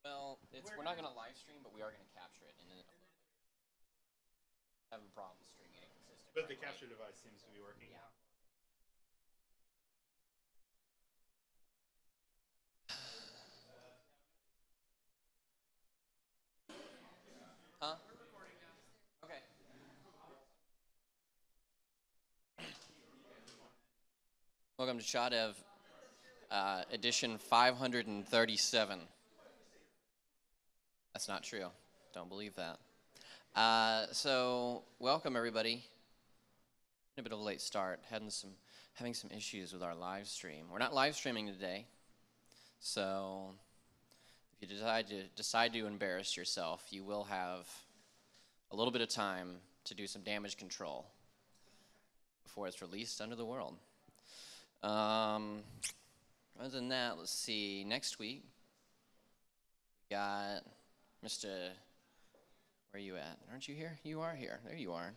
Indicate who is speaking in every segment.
Speaker 1: Well, we're not going to live stream, but we are going to capture it. And then have a problem streaming it consistent.
Speaker 2: But the capture device seems to be working.
Speaker 1: Yeah. Huh? Okay. Welcome to Shadev, edition 537. That's not true. Don't believe that. So welcome everybody. A bit of a late start. Having some issues with our live stream. We're not live streaming today, so if you decide to embarrass yourself, you will have a little bit of time to do some damage control before it's released under the world. Other than that, let's see. Next week, we got Mr. Where are you at? Aren't you here? You are here. There you are.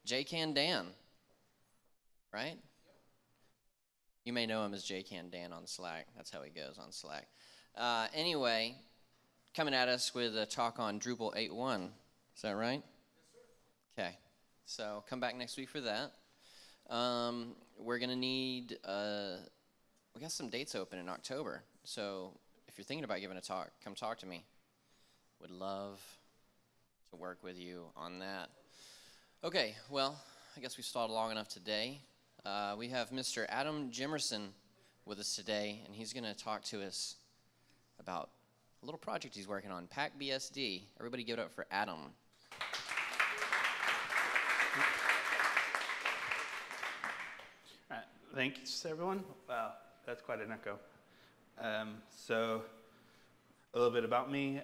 Speaker 1: J-Can Dan, right? You may know him as J-Can Dan on Slack. That's how he goes on Slack. Anyway, coming at us with a talk on Drupal 8.1. Is that right? Yes, sir. Okay. So come back next week for that. We're going to need, we got some dates open in October. So if you're thinking about giving a talk, come talk to me. Would love to work with you on that. Okay, well, I guess we stalled long enough today. We have Mr. Adam Jimerson with us today, and he's going to talk to us about a little project he's working on, PacBSD. Everybody give it up for Adam.
Speaker 2: Thanks, everyone. Wow, that's quite an echo. So, a little bit about me.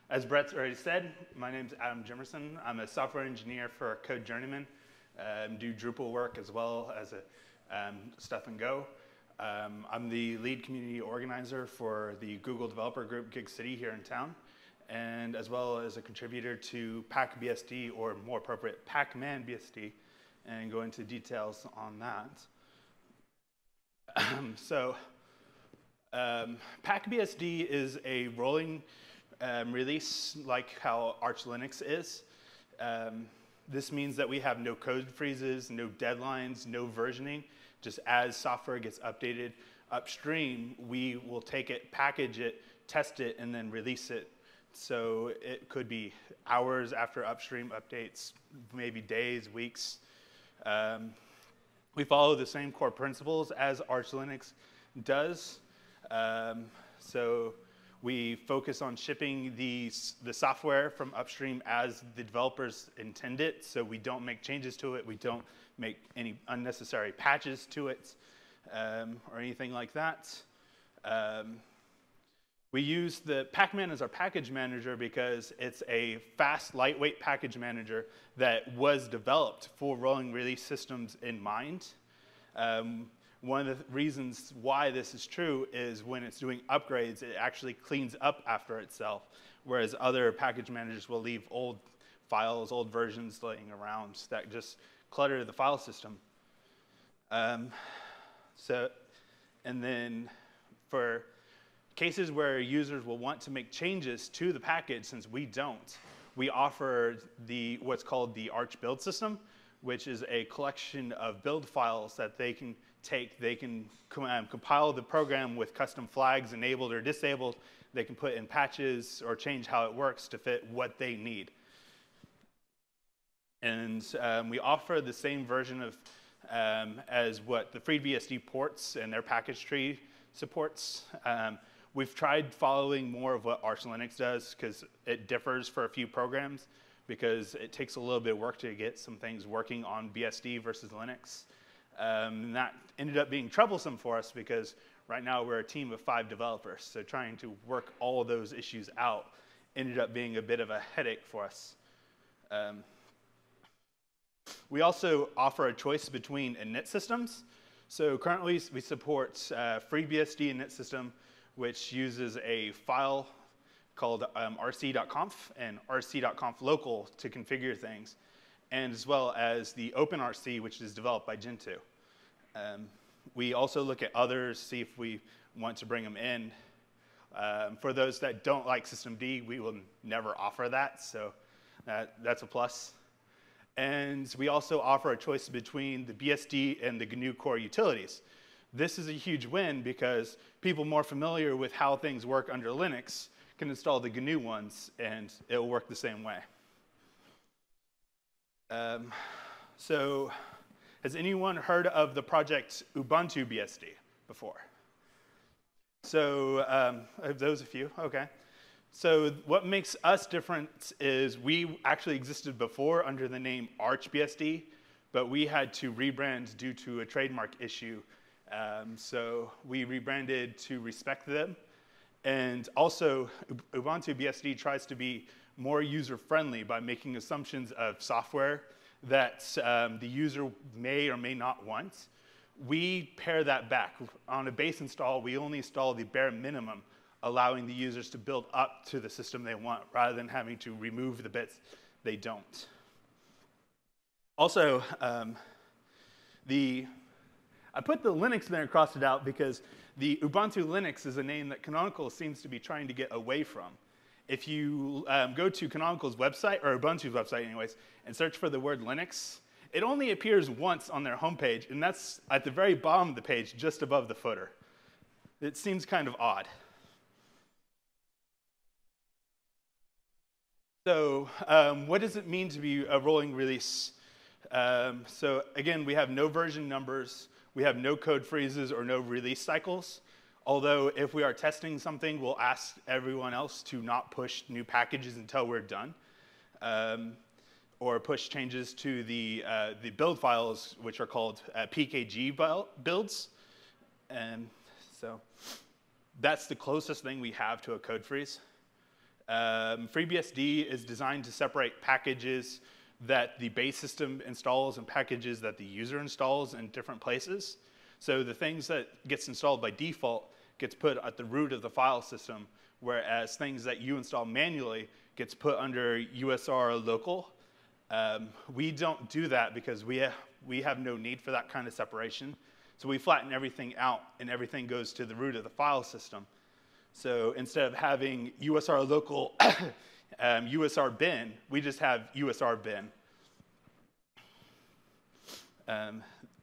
Speaker 2: As Brett's already said, my name's Adam Jimerson. I'm a software engineer for Code Journeymen. Do Drupal work as well as stuff in Go. I'm the lead community organizer for the Google developer group Gig City here in town, and as well as a contributor to PacBSD, or more appropriate, Pacman BSD, and go into details on that. PacBSD is a rolling release like how Arch Linux is. This means that we have no code freezes, no deadlines, no versioning. Just as software gets updated upstream, we will take it, package it, test it, and then release it. So it could be hours after upstream updates, maybe days, weeks. We follow the same core principles as Arch Linux does. So we focus on shipping the software from upstream as the developers intend it, so we don't make changes to it, we don't make any unnecessary patches to it, or anything like that. We use the Pacman as our package manager because it's a fast, lightweight package manager that was developed for rolling release systems in mind. One of the reasons why this is true is when it's doing upgrades, it actually cleans up after itself, whereas other package managers will leave old files, old versions laying around that just clutter the file system. And then for cases where users will want to make changes to the package, since we don't, we offer what's called the Arch build system, which is a collection of build files that they can take. They can compile the program with custom flags enabled or disabled. They can put in patches or change how it works to fit what they need. And we offer the same version of as what the FreeBSD ports and their package tree supports. We've tried following more of what Arch Linux does because it differs for a few programs, because it takes a little bit of work to get some things working on BSD versus Linux. And that ended up being troublesome for us because right now we're a team of 5 developers, so trying to work all of those issues out ended up being a bit of a headache for us. We also offer a choice between init systems. So currently we support FreeBSD init system, which uses a file called rc.conf and rc.conf local to configure things, and as well as the OpenRC, which is developed by Gentoo. We also look at others, see if we want to bring them in. For those that don't like systemd, we will never offer that, so that's a plus. And we also offer a choice between the BSD and the GNU core utilities. This is a huge win because people more familiar with how things work under Linux can install the GNU ones, and it will work the same way. So has anyone heard of the project Ubuntu BSD before? So those of you, OK. So what makes us different is we actually existed before under the name ArchBSD, but we had to rebrand due to a trademark issue. So we rebranded to respect them. And also, Ubuntu BSD tries to be more user-friendly by making assumptions of software that the user may or may not want. We pare that back. On a base install, we only install the bare minimum, allowing the users to build up to the system they want, rather than having to remove the bits they don't. Also, I put the Linux there and crossed it out because the Ubuntu Linux is a name that Canonical seems to be trying to get away from. If you go to Canonical's website, or Ubuntu's website anyways, and search for the word Linux, it only appears once on their homepage, and that's at the very bottom of the page, just above the footer. It seems kind of odd. So what does it mean to be a rolling release? So again, we have no version numbers. We have no code freezes or no release cycles. Although if we are testing something, we'll ask everyone else to not push new packages until we're done, or push changes to the build files, which are called PKG builds. And so that's the closest thing we have to a code freeze. FreeBSD is designed to separate packages that the base system installs and packages that the user installs in different places. So the things that gets installed by default gets put at the root of the file system, whereas things that you install manually gets put under USR local. We don't do that because we have no need for that kind of separation. So we flatten everything out, and everything goes to the root of the file system. So instead of having USR local USR bin, we just have USR bin.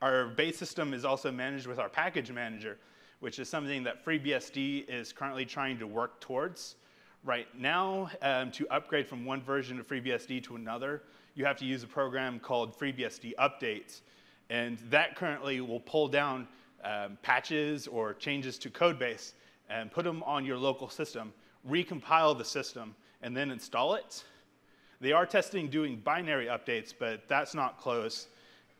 Speaker 2: Our base system is also managed with our package manager, which is something that FreeBSD is currently trying to work towards. Right now, to upgrade from one version of FreeBSD to another, you have to use a program called FreeBSD Update. And that currently will pull down patches or changes to code base and put them on your local system, recompile the system, and then install it. They are testing doing binary updates, but that's not close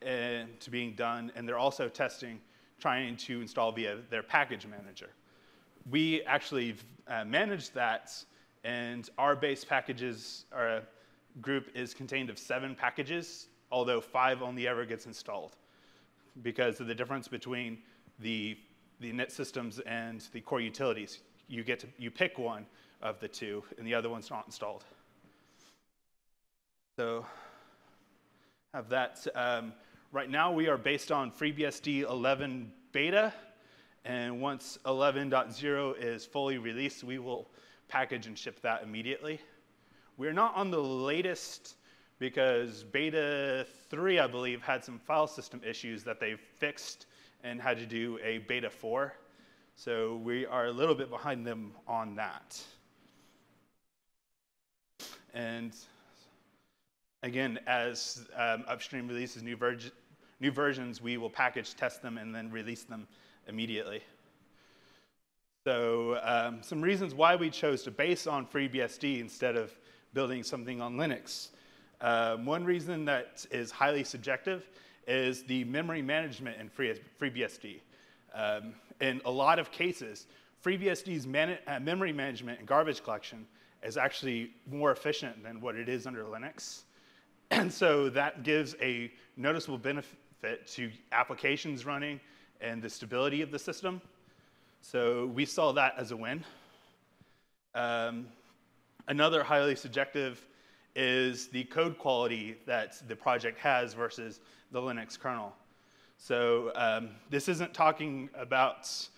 Speaker 2: to being done. And they're also testing trying to install via their package manager. We actually manage that, and our base packages group is contained of 7 packages, although 5 only ever gets installed because of the difference between the init systems and the core utilities. You pick one of the 2, and the other one's not installed. So have that. Right now, we are based on FreeBSD 11 beta, and once 11.0 is fully released, we will package and ship that immediately. We're not on the latest because beta 3, I believe, had some file system issues that they fixed and had to do a beta 4. So we are a little bit behind them on that. And again, as upstream releases new versions, we will package, test them, and then release them immediately. So some reasons why we chose to base on FreeBSD instead of building something on Linux. One reason that is highly subjective is the memory management in FreeBSD. In a lot of cases, FreeBSD's memory management and garbage collection is actually more efficient than what it is under Linux. And so that gives a noticeable benefit to applications running and the stability of the system. So we saw that as a win. Another highly subjective is the code quality that the project has versus the Linux kernel. So this isn't talking about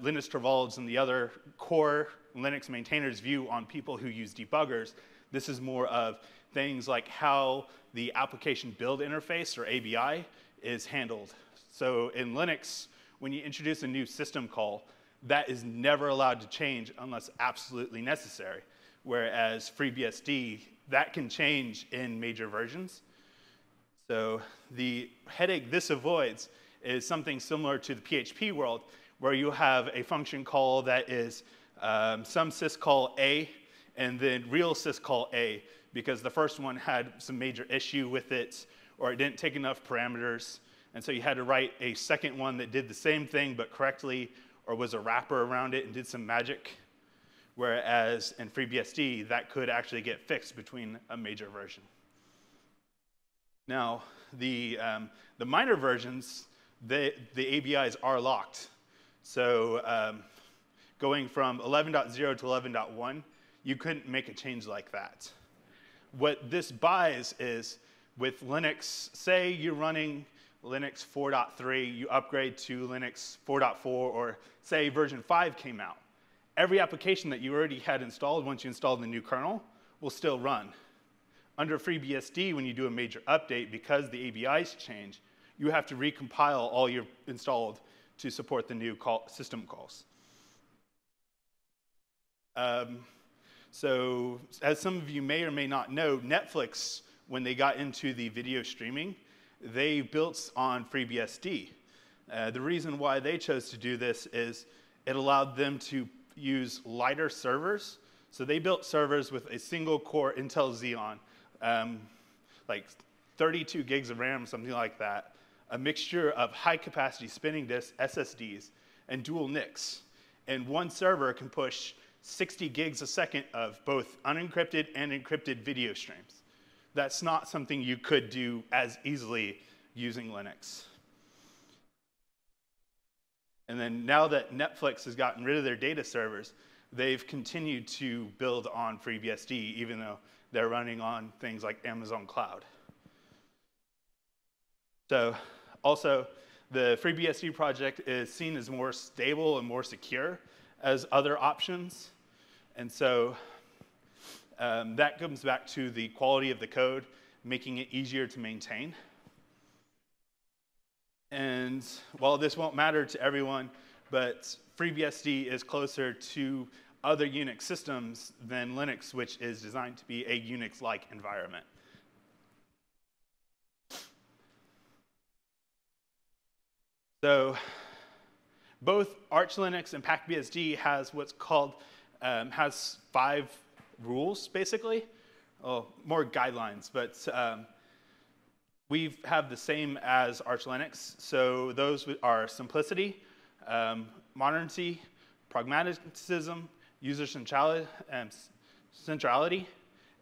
Speaker 2: Linus Torvalds and the other core Linux maintainers' view on people who use debuggers. This is more of things like how the application build interface, or ABI, is handled. So in Linux, when you introduce a new system call, that is never allowed to change unless absolutely necessary. Whereas FreeBSD, that can change in major versions. So the headache this avoids is something similar to the PHP world, where you have a function call that is some syscall A and then real syscall A, because the first one had some major issue with it, or it didn't take enough parameters. And so you had to write a second one that did the same thing but correctly, or was a wrapper around it and did some magic. Whereas in FreeBSD, that could actually get fixed between a major version. Now, the minor versions, the ABIs are locked. So going from 11.0 to 11.1, you couldn't make a change like that. What this buys is, with Linux, say you're running Linux 4.3, you upgrade to Linux 4.4, or say version 5 came out. Every application that you already had installed once you installed the new kernel will still run. Under FreeBSD, when you do a major update, because the ABIs change, you have to recompile all your installed to support the new system calls. So as some of you may or may not know, Netflix, when they got into the video streaming, they built on FreeBSD. The reason why they chose to do this is it allowed them to use lighter servers. So they built servers with a single core Intel Xeon, like 32 gigs of RAM, something like that, a mixture of high capacity spinning disks, SSDs, and dual NICs. And one server can push 60 gigs a second of both unencrypted and encrypted video streams. That's not something you could do as easily using Linux. And then now that Netflix has gotten rid of their data servers, they've continued to build on FreeBSD, even though they're running on things like Amazon Cloud. So also, the FreeBSD project is seen as more stable and more secure as other options. And so that comes back to the quality of the code, making it easier to maintain. And while this won't matter to everyone, but FreeBSD is closer to other Unix systems than Linux, which is designed to be a Unix-like environment. So both Arch Linux and PacBSD has what's called, has 5 rules, basically. Oh, more guidelines, but we have the same as Arch Linux. So those are simplicity, modernity, pragmatism, user centrality,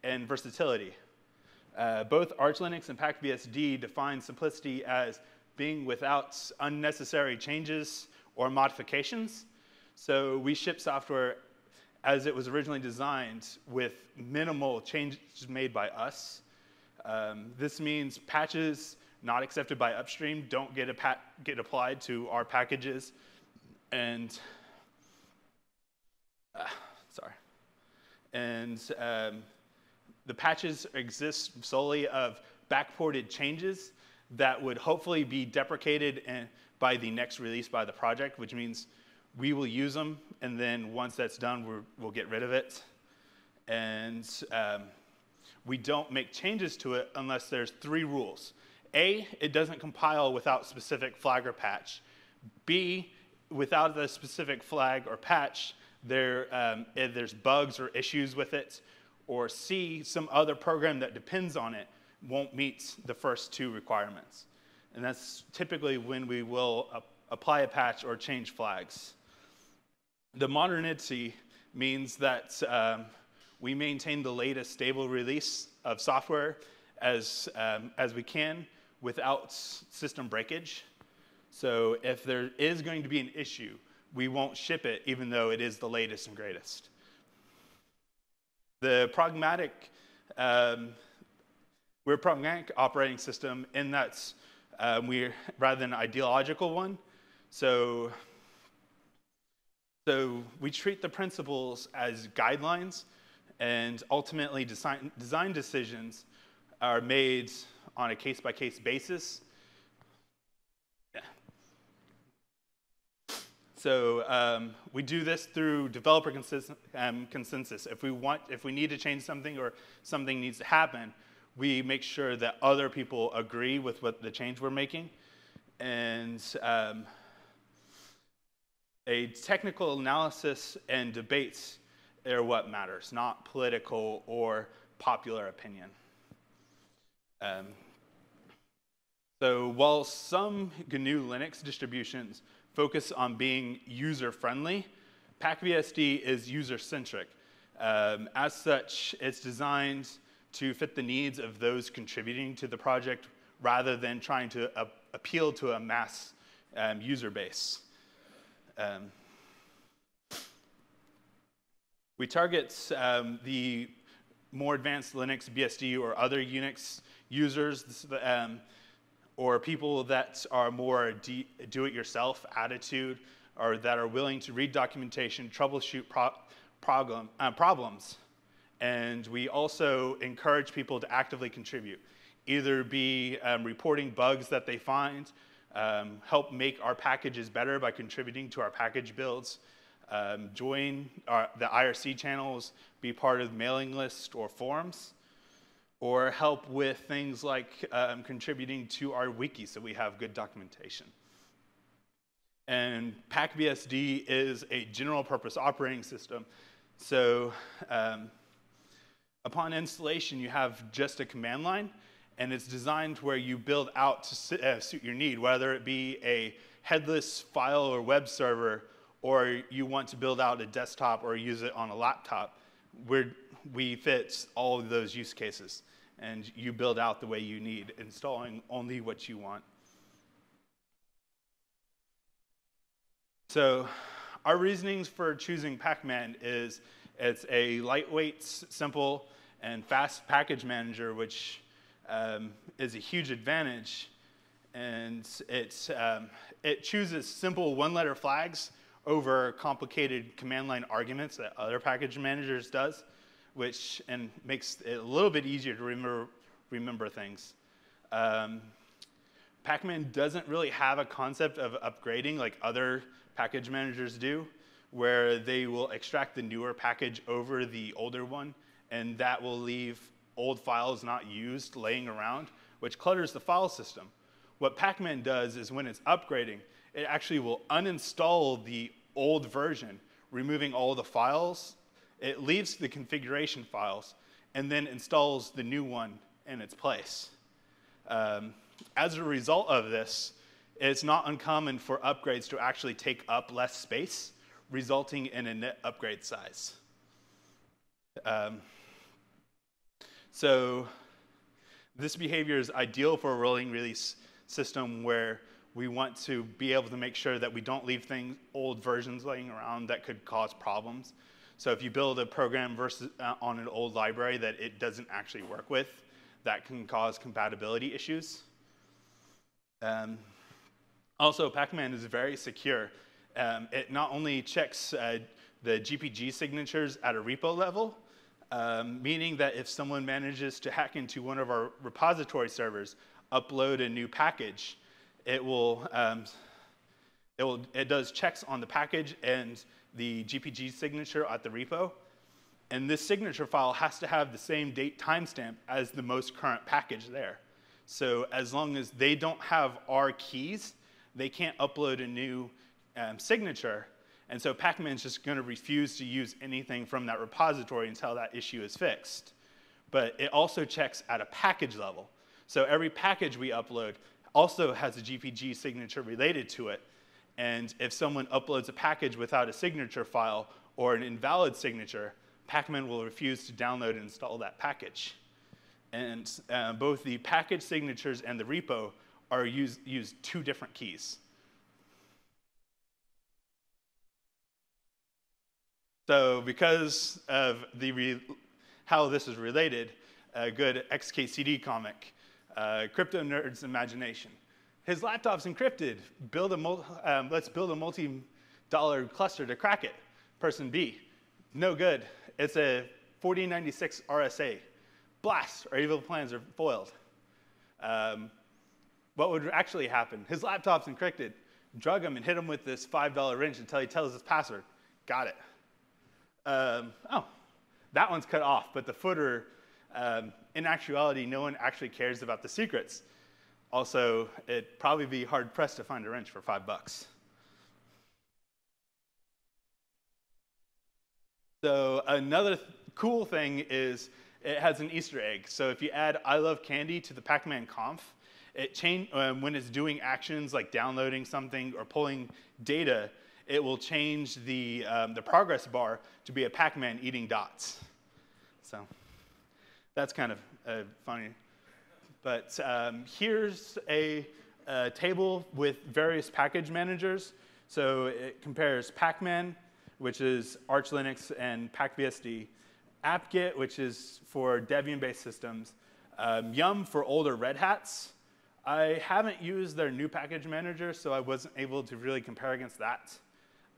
Speaker 2: and versatility. Both Arch Linux and PacBSD define simplicity as being without unnecessary changes or modifications. So we ship software as it was originally designed with minimal changes made by us. This means patches not accepted by upstream don't get applied to our packages. And, the patches exist solely of backported changes that would hopefully be deprecated by the next release by the project, which means we will use them, and then once that's done, we'll get rid of it. And we don't make changes to it unless there's 3 rules. A, it doesn't compile without specific flag or patch. B, without the specific flag or patch, there's bugs or issues with it. Or C, some other program that depends on it won't meet the first 2 requirements. And that's typically when we will apply a patch or change flags. The modernity means that we maintain the latest stable release of software as we can without system breakage. So if there is going to be an issue, we won't ship it even though it is the latest and greatest. The pragmatic, we're a pragmatic operating system in that we're rather than an ideological one. So So we treat the principles as guidelines, and ultimately design decisions are made on a case-by-case basis. Yeah. So we do this through developer consensus. If we need to change something or something needs to happen, we make sure that other people agree with what the change we're making. And a technical analysis and debates are what matters, not political or popular opinion. So while some GNU Linux distributions focus on being user-friendly, PacBSD is user-centric. As such, it's designed to fit the needs of those contributing to the project rather than trying to appeal to a mass user base. We target the more advanced Linux, BSD, or other Unix users, or people that are more do-it-yourself attitude, or that are willing to read documentation, troubleshoot problems. And we also encourage people to actively contribute, either be reporting bugs that they find, help make our packages better by contributing to our package builds, join the IRC channels, be part of mailing lists or forums, or help with things like contributing to our wiki so we have good documentation. And PacBSD is a general purpose operating system. So upon installation, you have just a command line, and it's designed where you build out to suit your need, whether it be a headless file or web server, or you want to build out a desktop or use it on a laptop. We fit all of those use cases, and you build out the way you need, installing only what you want. So our reasonings for choosing Pacman is it's a lightweight, simple, and fast package manager, which is a huge advantage. And it chooses simple one-letter flags over complicated command line arguments that other package managers does, and makes it a little bit easier to remember things. Pacman doesn't really have a concept of upgrading like other package managers do, where they will extract the newer package over the older one, and that will leave old files not used laying around, which clutters the file system. What Pacman does is when it's upgrading, it actually will uninstall the old version, removing all the files. It leaves the configuration files and then installs the new one in its place. As a result of this, it's not uncommon for upgrades to actually take up less space, resulting in a net upgrade size. So this behavior is ideal for a rolling release system where we want to be able to make sure that we don't leave old versions laying around that could cause problems. So if you build a program on an old library that it doesn't actually work with, that can cause compatibility issues. Also, Pacman is very secure. It not only checks the GPG signatures at a repo level, meaning that if someone manages to hack into one of our repository servers, upload a new package, it does checks on the package and the GPG signature at the repo. And this signature file has to have the same date timestamp as the most current package there. So as long as they don't have our keys, they can't upload a new signature. And so Pacman's just going to refuse to use anything from that repository until that issue is fixed. But it also checks at a package level. So every package we upload also has a GPG signature related to it. And if someone uploads a package without a signature file or an invalid signature, Pacman will refuse to download and install that package. And both the package signatures and the repo are use two different keys. So because of how this is related, a good XKCD comic, Crypto Nerd's Imagination. His laptop's encrypted. Let's build a cluster to crack it. Person B, no good. It's a 4096 RSA. Blast, our evil plans are foiled. What would actually happen? His laptop's encrypted. Drug him and hit him with this $5 wrench until he tells his password. Got it. Oh, that one's cut off, but the footer, in actuality, no one actually cares about the secrets. Also, it'd probably be hard-pressed to find a wrench for $5. So another cool thing is it has an Easter egg. So if you add I love candy to the Pacman conf, when it's doing actions like downloading something or pulling data, it will change the progress bar to be a Pacman eating dots. So that's kind of funny. But here's a table with various package managers. So it compares Pacman, which is Arch Linux and PacBSD, apt-get, which is for Debian-based systems, Yum for older Red Hats. I haven't used their new package manager, so I wasn't able to really compare against that.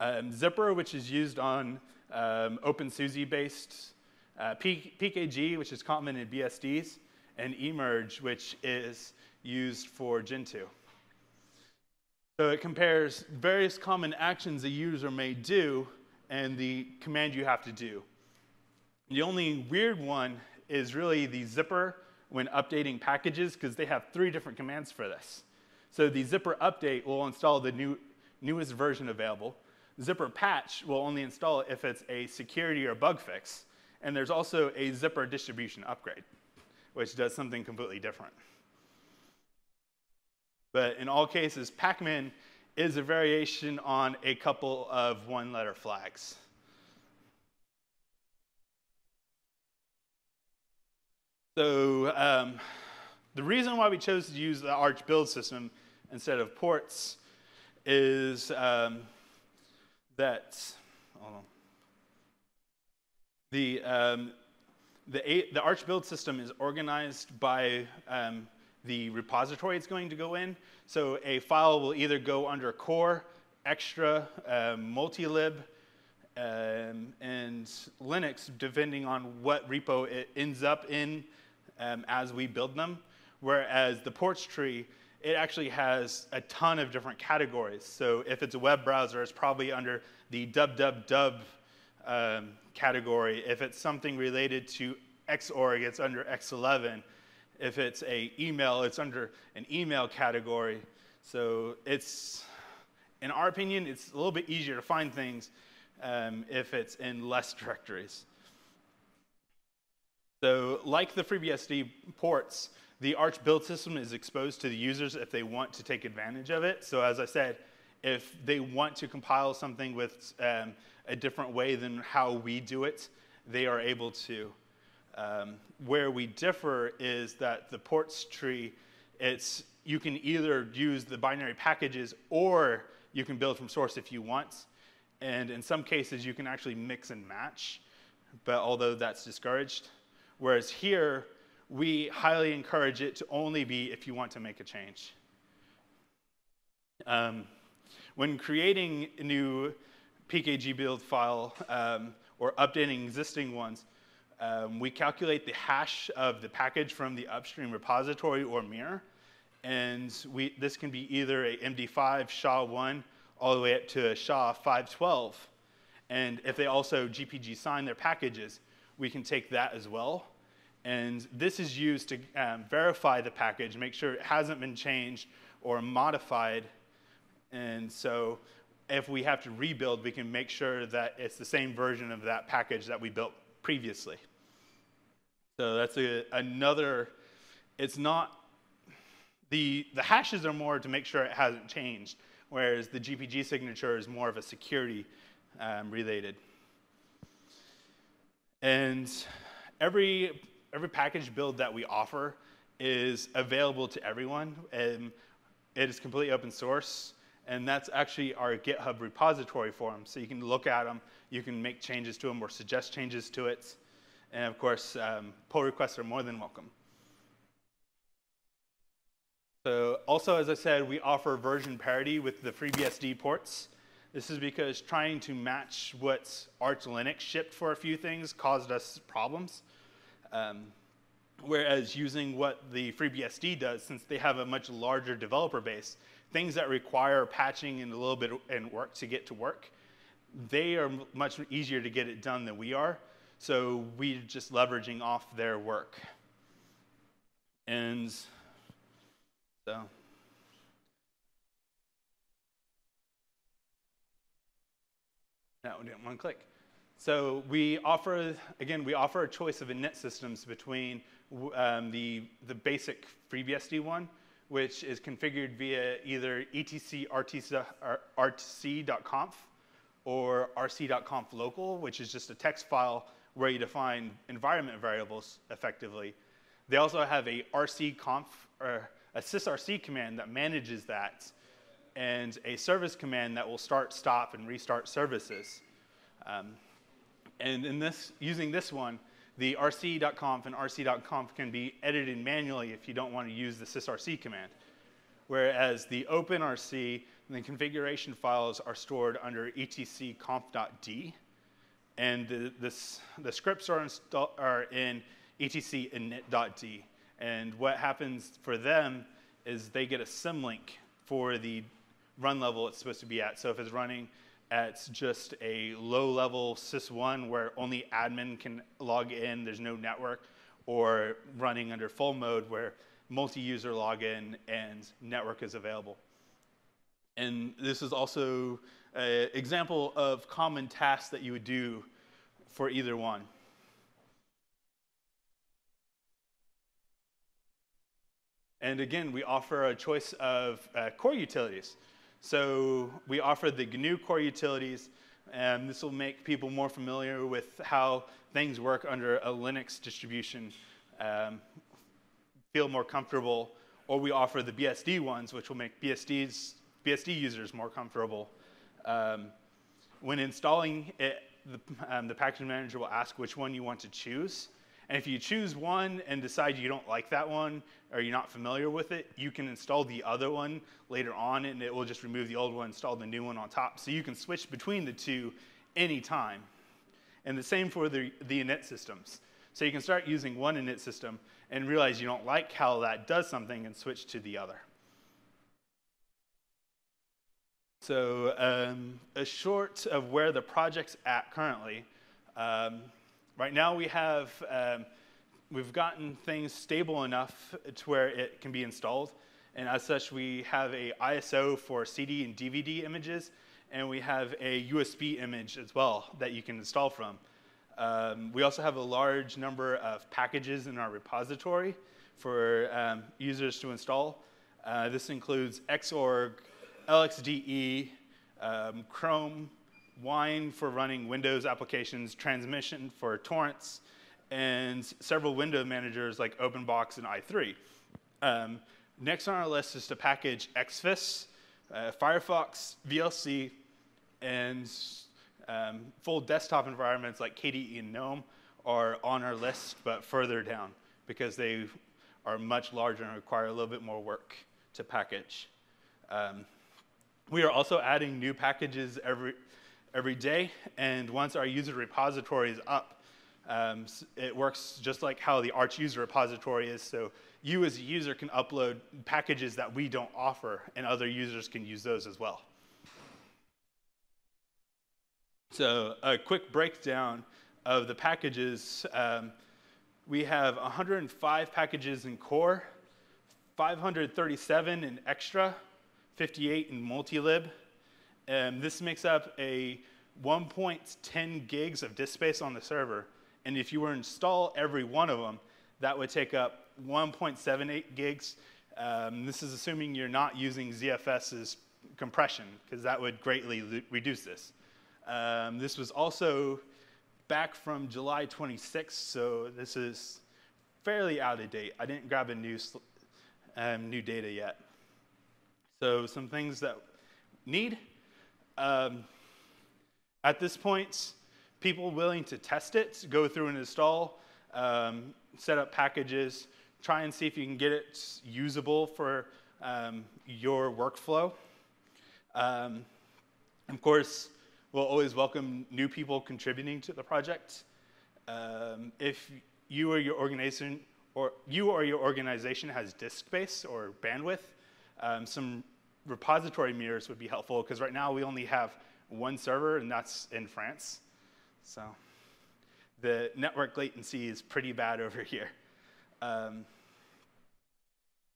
Speaker 2: Zypper, which is used on OpenSUSE-based, PKG, which is common in BSDs, and emerge, which is used for Gentoo. So it compares various common actions a user may do and the command you have to do. The only weird one is really the zypper when updating packages, because they have 3 different commands for this. So the zypper update will install the newest version available. Zypper patch will only install it if it's a security or bug fix. And there's also a zypper distribution upgrade, which does something completely different. But in all cases, Pacman is a variation on a couple of one-letter flags. So the reason why we chose to use the Arch build system instead of ports is that the Arch build system is organized by the repository it's going to go in. So a file will either go under core, extra, multilib, and Linux, depending on what repo it ends up in as we build them. Whereas the ports tree, it actually has a ton of different categories. So if it's a web browser, it's probably under the www category. If it's something related to Xorg, it's under X11. If it's an email, it's under an email category. So it's, in our opinion, it's a little bit easier to find things if it's in less directories. So like the FreeBSD ports, the Arch build system is exposed to the users if they want to take advantage of it. So as I said, if they want to compile something with a different way than how we do it, they are able to. Where we differ is that the ports tree, you can either use the binary packages or you can build from source if you want. And in some cases, you can actually mix and match, but although that's discouraged. Whereas here, we highly encourage it to only be if you want to make a change. When creating a new PKG build file or updating existing ones, we calculate the hash of the package from the upstream repository or mirror. And this can be either a MD5 SHA-1 all the way up to a SHA-512. And if they also GPG sign their packages, we can take that as well. And this is used to verify the package, make sure it hasn't been changed or modified. And so if we have to rebuild, we can make sure that it's the same version of that package that we built previously. So that's another, it's not, the hashes are more to make sure it hasn't changed, whereas the GPG signature is more of a security related. And every package build that we offer is available to everyone, and it is completely open source. And that's actually our GitHub repository for them. So you can look at them, you can make changes to them or suggest changes to it. And of course, pull requests are more than welcome. So also, as I said, we offer version parity with the FreeBSD ports. This is because trying to match what Arch Linux shipped for a few things caused us problems. Whereas using what the FreeBSD does, since they have a much larger developer base, things that require patching and a little bit and work to get to work, they are much easier to get it done than we are. So we're just leveraging off their work. And so no, we didn't one click. So we offer, again, we offer a choice of init systems between the basic FreeBSD one, which is configured via either etc rc.conf or rc.conf local, which is just a text file where you define environment variables effectively. They also have a rc.conf or a sysrc command that manages that, and a service command that will start, stop, and restart services. And in this, using this one, the rc.conf and rc.conf can be edited manually if you don't want to use the sysrc command. Whereas the OpenRC and the configuration files are stored under etc.conf.d, and the scripts are in etc init.d. And what happens for them is they get a symlink for the run level it's supposed to be at. So if it's running at just a low-level sys1 where only admin can log in, there's no network, or running under full mode where multi-user login and network is available. And this is also an example of common tasks that you would do for either one. And again, we offer a choice of core utilities. So we offer the GNU core utilities, and this will make people more familiar with how things work under a Linux distribution, feel more comfortable. Or we offer the BSD ones, which will make BSD users more comfortable. When installing it, the package manager will ask which one you want to choose. And if you choose one and decide you don't like that one or you're not familiar with it, you can install the other one later on, and it will just remove the old one, install the new one on top. So you can switch between the two anytime. And the same for the init systems. So you can start using one init system and realize you don't like how that does something and switch to the other. So a short of where the project's at currently. Right now we have, we've gotten things stable enough to where it can be installed. And as such, we have a ISO for CD and DVD images, and we have a USB image as well that you can install from. We also have a large number of packages in our repository for users to install. This includes Xorg, LXDE, Chrome, Wine for running Windows applications, Transmission for torrents, and several window managers like OpenBox and i3. Next on our list is to package Xfce, Firefox, VLC, and full desktop environments like KDE and GNOME are on our list, but further down because they are much larger and require a little bit more work to package. We are also adding new packages every day, and once our user repository is up, it works just like how the Arch user repository is. So you as a user can upload packages that we don't offer, and other users can use those as well. So a quick breakdown of the packages. We have 105 packages in core, 537 in extra, 58 in multilib. This makes up a 1.10 gigs of disk space on the server. And if you were to install every one of them, that would take up 1.78 gigs. This is assuming you're not using ZFS's compression, because that would greatly reduce this. This was also back from July 26th, so this is fairly out of date. I didn't grab a new data yet. So some things that need. At this point, people willing to test it, go through and install, set up packages, try and see if you can get it usable for your workflow. Of course, we'll always welcome new people contributing to the project. If you or your organization has disk space or bandwidth, some repository mirrors would be helpful, because right now we only have one server, and that's in France. So the network latency is pretty bad over here.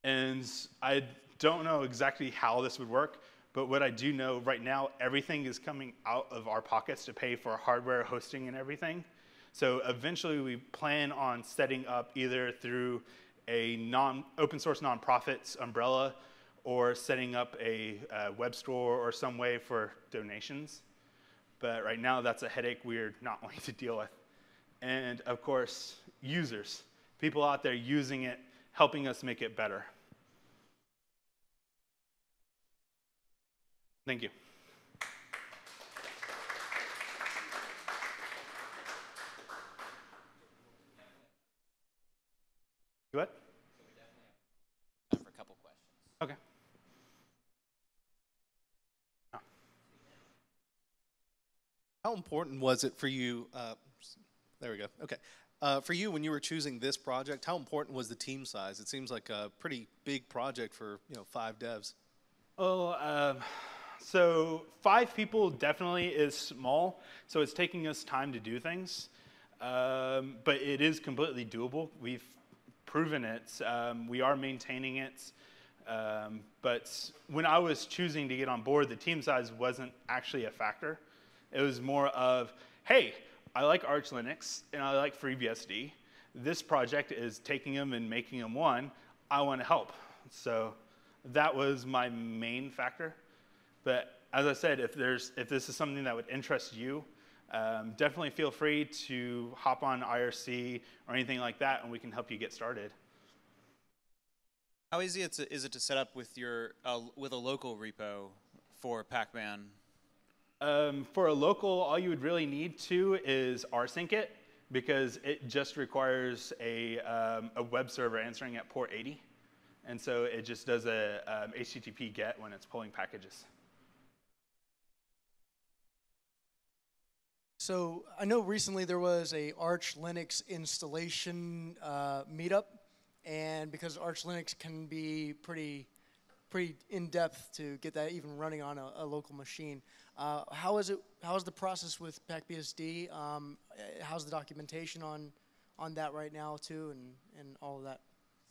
Speaker 2: And I don't know exactly how this would work, but what I do know right now, everything is coming out of our pockets to pay for hardware, hosting, and everything. So eventually we plan on setting up either through a open source nonprofit umbrella, or setting up a web store or some way for donations. But right now, that's a headache we're not wanting to deal with. And of course, users, people out there using it, helping us make it better. Thank you. What?
Speaker 1: Time for a couple questions.
Speaker 2: Okay.
Speaker 3: How important was it for you? There we go. Okay. For you, when you were choosing this project, how important was the team size? It seems like a pretty big project for 5 devs.
Speaker 2: Oh, so 5 people definitely is small. So it's taking us time to do things, but it is completely doable. We've proven it. We are maintaining it. But when I was choosing to get on board, the team size wasn't actually a factor. It was more of, hey, I like Arch Linux and I like FreeBSD. This project is taking them and making them one. I want to help. So that was my main factor. But as I said, if this is something that would interest you, definitely feel free to hop on IRC or anything like that, and we can help you get started.
Speaker 4: How easy is it to set up with with a local repo for Pacman?
Speaker 2: For a local, all you would really need to is rsync it, because it just requires a web server answering at port 80. And so it just does a HTTP GET when it's pulling packages.
Speaker 5: So I know recently there was a Arch Linux installation meetup, and because Arch Linux can be pretty in-depth to get that even running on a local machine. How is the process with PacBSD? How's the documentation on that right now too, and all of that?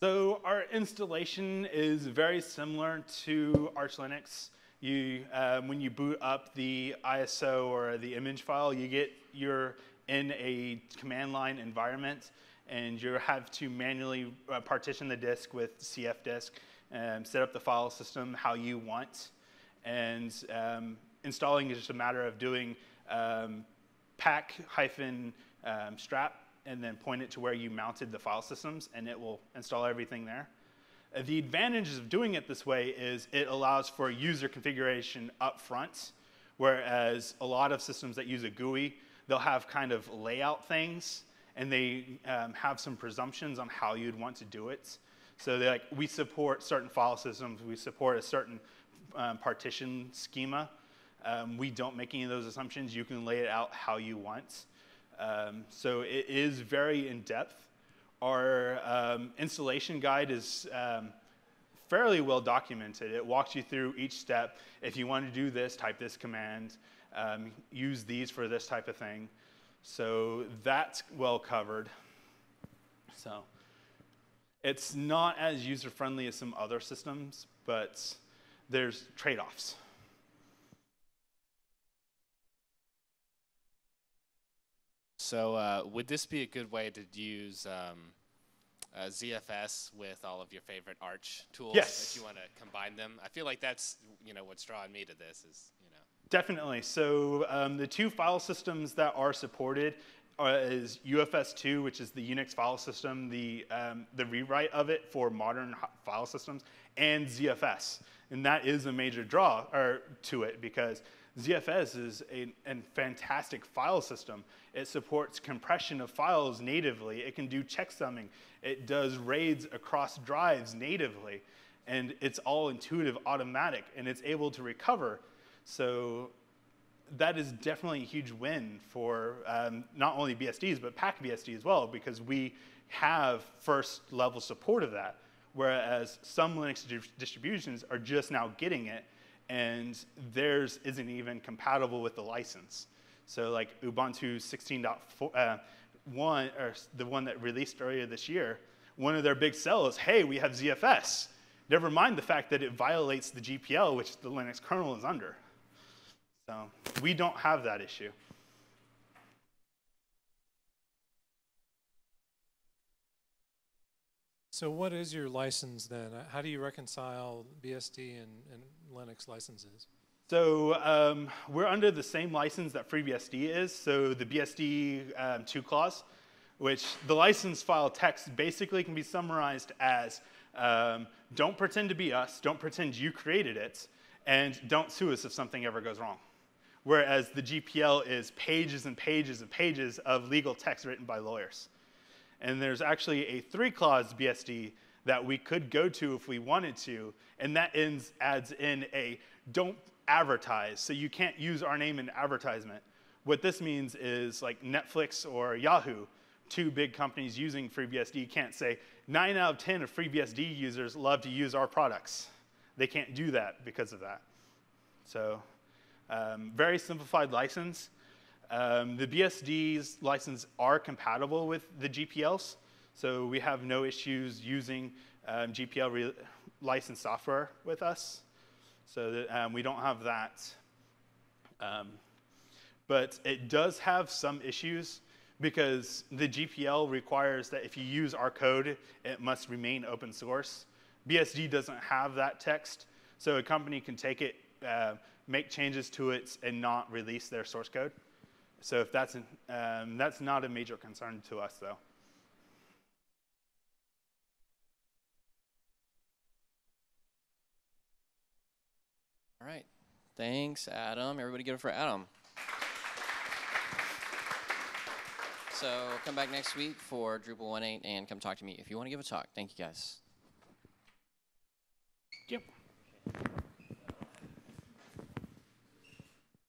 Speaker 2: So our installation is very similar to Arch Linux. When you boot up the ISO or the image file, you're in a command line environment, and you have to manually partition the disk with cfdisk, set up the file system how you want, and installing is just a matter of doing pack-strap and then point it to where you mounted the file systems, and it will install everything there. The advantages of doing it this way is it allows for user configuration up front, whereas a lot of systems that use a GUI, they'll have kind of layout things, and they have some presumptions on how you'd want to do it. So we support certain file systems, we support a certain partition schema. We don't make any of those assumptions. You can lay it out how you want. So it is very in-depth. Our installation guide is fairly well documented. It walks you through each step. If you want to do this, type this command. Use these for this type of thing. So that's well covered. So it's not as user-friendly as some other systems, but there's trade-offs.
Speaker 6: So would this be a good way to use ZFS with all of your favorite Arch tools?
Speaker 2: Yes.
Speaker 6: If you want to combine them? I feel like that's what's drawing me to this is,
Speaker 2: Definitely. So the 2 file systems that are supported is UFS2, which is the Unix file system, the rewrite of it for modern file systems, and ZFS. And that is a major draw to it, because ZFS is a fantastic file system. It supports compression of files natively. It can do checksumming. It does raids across drives natively. And it's all intuitive, automatic, and it's able to recover. So that is definitely a huge win for not only BSDs, but PacBSD as well, because we have first level support of that, whereas some Linux distributions are just now getting it, and theirs isn't even compatible with the license. So like Ubuntu 16.1, or the one that released earlier this year, one of their big sells, hey, we have ZFS. Never mind the fact that it violates the GPL, which the Linux kernel is under. So we don't have that issue.
Speaker 7: So what is your license then? How do you reconcile BSD and Linux licenses?
Speaker 2: So we're under the same license that FreeBSD is, so the BSD 2 clause, which the license file text basically can be summarized as don't pretend to be us, don't pretend you created it, and don't sue us if something ever goes wrong. Whereas the GPL is pages and pages and pages of legal text written by lawyers. And there's actually a 3-clause BSD that we could go to if we wanted to, and that adds in a don't advertise, so you can't use our name in advertisement. What this means is like Netflix or Yahoo, 2 big companies using FreeBSD, can't say 9 out of 10 of FreeBSD users love to use our products. They can't do that because of that. So very simplified license. The BSD's license are compatible with the GPLs, so we have no issues using GPL licensed software with us. So that, we don't have that. But it does have some issues because the GPL requires that if you use our code, it must remain open source. BSD doesn't have that text, so a company can take it, make changes to it, and not release their source code. So if that's not a major concern to us, though.
Speaker 1: All right. Thanks, Adam. Everybody give it for Adam. So come back next week for Drupal 1.8 and come talk to me if you want to give a talk. Thank you, guys.
Speaker 2: Yep.